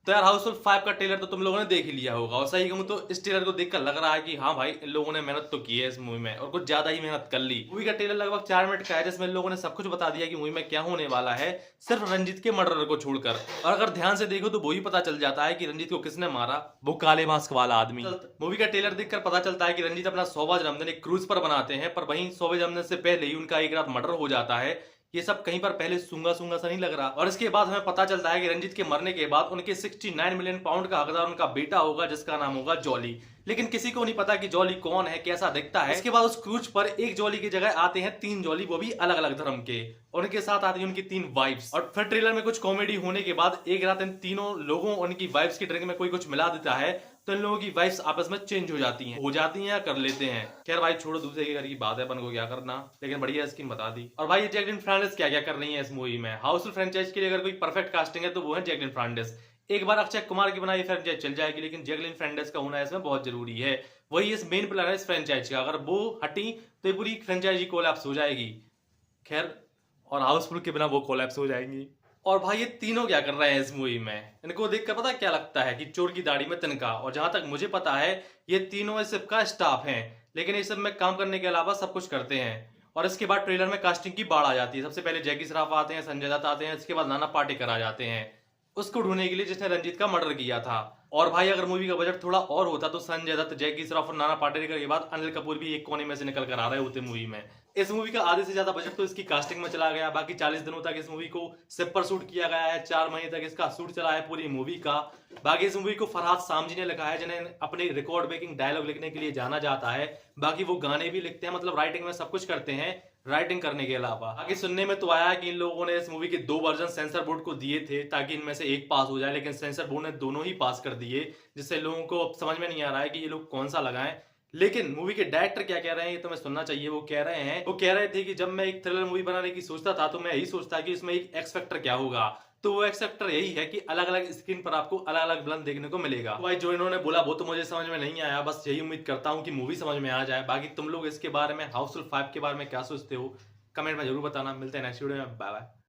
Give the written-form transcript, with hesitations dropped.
तो यार हाउसफुल 5 का ट्रेलर तो तुम लोगों ने देख ही लिया होगा और सही कहूं तो इस ट्रेलर को देखकर लग रहा है कि हाँ भाई इन लोगों ने मेहनत तो की है इस मूवी में और कुछ ज्यादा ही मेहनत कर ली। मूवी का ट्रेलर लगभग 4 मिनट का है जिसमें इन लोगों ने सब कुछ बता दिया कि मूवी में क्या होने वाला है, सिर्फ रंजीत के मर्डर को छोड़कर। और अगर ध्यान से देखो तो वो ही पता चल जाता है कि रंजीत को किसने मारा, वो काले मास्क वाला आदमी। मूवी का ट्रेलर देखकर पता चलता है कि रंजीत अपना 100वां जन्मदिन एक क्रूज पर बनाते हैं, पर वहीं 100वें जन्मदिन से पहले ही उनका एक रात मर्डर हो जाता है। ये सब कहीं पर पहले सूंगा सूंगा सा नहीं लग रहा। और इसके बाद हमें पता चलता है कि रंजीत के मरने के बाद उनके 69 मिलियन पाउंड का हकदार उनका बेटा होगा जिसका नाम होगा जॉली। लेकिन किसी को नहीं पता कि जॉली कौन है, कैसा दिखता है। इसके बाद उस क्रूज पर एक जॉली की जगह आते हैं 3 जॉली, वो भी अलग अलग धर्म के, और उनके साथ आती है उनकी 3 वाइफ्स। और फिर ट्रेलर में कुछ कॉमेडी होने के बाद एक रात इन तीनों लोगों उनकी वाइफ्स की ड्रिंक में कोई कुछ मिला देता है, तो इन लोगों की वाइफ्स आपस में चेंज हो जाती हैं या कर लेते हैं। खैर भाई छोड़ो, दूसरे के घर की बात है, अपन को क्या करना, लेकिन बढ़िया स्कीम बता दी। और भाई ये जैकलिन फर्नांडिस क्या क्या कर रही है इस मूवी में। हाउसफुल फ्रेंचाइज के लिए अगर कोई परफेक्ट कास्टिंग है तो वो है जैकलिन फर्नांडिस। एक बार अक्षय कुमार की बनाई फ्रेंचाइज चल जाएगी, लेकिन जैकलिन फर्नांडिस का होना इसमें बहुत जरूरी है। वही इस मेन प्लान है इस फ्रेंचाइज का, अगर वो हटी तो ये पूरी फ्रेंचाइजी कोलैप्स हो जाएगी। खैर, और हाउसफुल के बिना वो कोलैप्स हो जाएंगी। और भाई ये तीनों क्या कर रहे हैं इस मूवी में, इनको देखकर पता क्या लगता है कि चोर की दाढ़ी में तिनका। और जहां तक मुझे पता है ये तीनों इस सब का स्टाफ हैं, लेकिन ये सब में काम करने के अलावा सब कुछ करते हैं। और इसके बाद ट्रेलर में कास्टिंग की बाढ़ आ जाती है। सबसे पहले जैकी श्रॉफ आते हैं, संजय दत्त आते हैं, इसके बाद नाना पाटेकर आ जाते हैं उसको ढूंढने के लिए जिसने रंजीत का मर्डर किया था। और भाई अगर मूवी का बजट थोड़ा और होता तो संजय दत्त, जैकी श्रॉफ और नाना पाटेकर के बाद अनिल कपूर भी एक कोने में से निकल कर आ रहे होते मूवी में। इस मूवी का आधे से ज्यादा बजट तो इसकी कास्टिंग में चला गया। बाकी 40 दिनों तक इस मूवी को सिर्फ पर शूट किया गया है, 4 महीने तक इसका शूट चला है पूरी मूवी का। बाकी इस मूवी को फरहाद सामजी ने लिखा है, जिन्हें अपने रिकॉर्ड ब्रेकिंग डायलॉग लिखने के लिए जाना जाता है। बाकी वो गाने भी लिखते हैं, मतलब राइटिंग में सब कुछ करते हैं राइटिंग करने के अलावा। आगे सुनने में तो आया है कि इन लोगों ने इस मूवी के 2 वर्जन सेंसर बोर्ड को दिए थे ताकि इनमें से एक पास हो जाए, लेकिन सेंसर बोर्ड ने दोनों ही पास कर दिए, जिससे लोगों को अब समझ में नहीं आ रहा है कि ये लोग कौन सा लगाएं। लेकिन मूवी के डायरेक्टर क्या कह रहे हैं ये तो मैं सुनना चाहिए। वो कह रहे थे कि जब मैं एक थ्रिलर मूवी बनाने की सोचता था तो मैं यही सोचता कि इसमें एक एक्स फैक्टर क्या होगा। तो वो एक्स फैक्टर यही है कि अलग अलग स्क्रीन पर आपको अलग अलग विलन देखने को मिलेगा। तो भाई जो इन्होंने बोला वो तो मुझे समझ में नहीं आया, बस यही उम्मीद करता हूँ कि मूवी समझ में आ जाए। बाकी तुम लोग इसके बारे में, हाउसफुल 5 के बारे में क्या सोचते हो, कमेंट में जरूर बताना। मिलते हैं नेक्स्ट वीडियो में, बाय बाय।